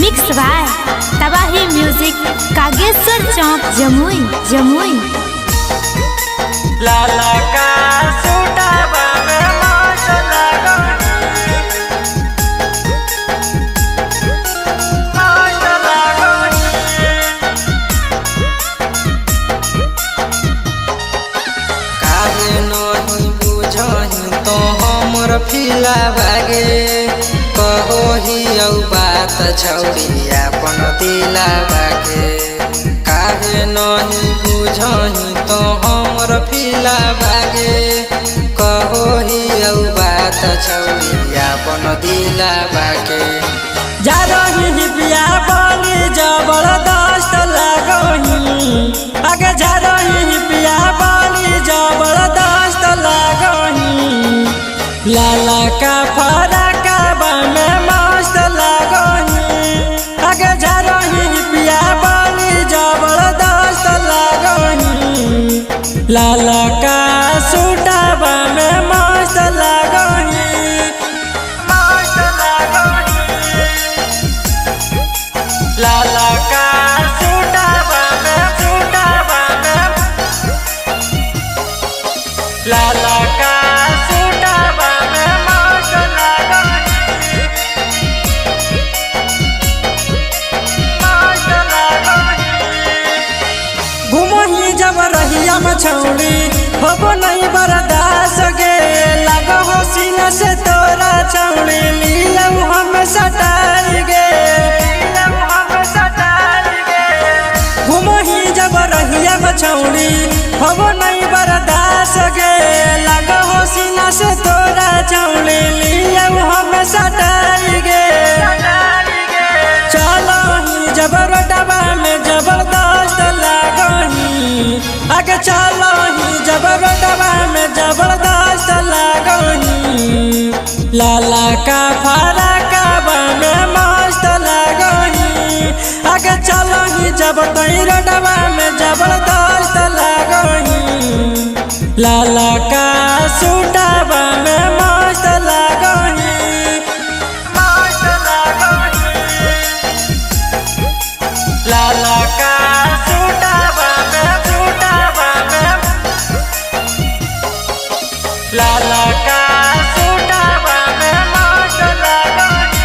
Mix by तबाही music Kageshwar चौक जमुई जमुई। लाला का सूटावा में मस्त लागनी, मस्त लागनी। काहे नहीं बुझही तो हमर फिला भागे, कहो ही औ बात छौरी अपन दिला बागे। काहे नहीं बुझही तो हमर फिला भागे, कहो ही औ बात छौरी अपन दिला बागे। जा रही बिया बनी जबरदस्त लागही, आगे जा रही बिया बनी जबरदस्त लागही। लाला का फराका में मस्त लागही, आगे जा रही बिया बनी जबरदस्त लागही। लाला का सूटावा में मस्त लागही, मस्त लागही। लाला का सूटावा में, सूटावा में। लाला का सूटावा में मस्त लागही, मस्त लागही। घुमही जब रहिया मछौड़ी होबो नहीं बर्दाश्त गे, लगो हो सीना से तोरा छौड़ी लियऊ हम सटाई गे, लियऊ हम सटाई गे। घुमही जब रहिया मछौड़ी होबो नहीं बर्दाश्त गे, लगो हो सीना से तोरा छौड़ी लियऊ हम सटाई गे। चलो ही जब रोडवा में जबरदस्त लागही, आगे चलो ही जब रोडवा में जबरदस्त लागही। लाला का फराका में मस्त लागही, आगे चलो ही जब तई रोडवा में जबरदस्त लागही। लाला का सूटावा में मस्त लागही, मस्त लागही। लाला का सूटावा में, सूटावा में। लाला का सूटावा में मस्त लागही,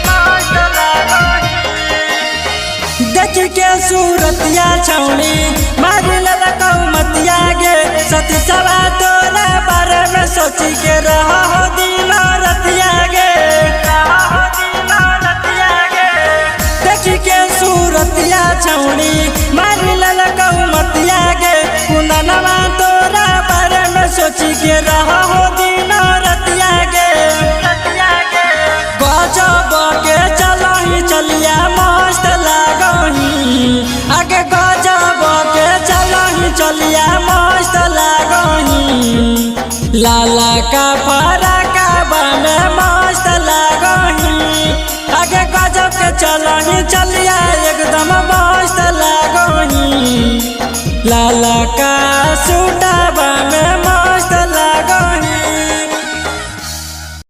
मस्त लागही। देख के सूरतिया छौड़ी मारी ललकौ मतिया गे, सती सवा तोरा बारे में सोची के रहा हो दिन रतिया गे, रहा हो दिन रतिया गे। देख के सूरतिया छौड़ी मारी ललकौ मतिया गे, कुंदनवा तोरा बारे में सोची के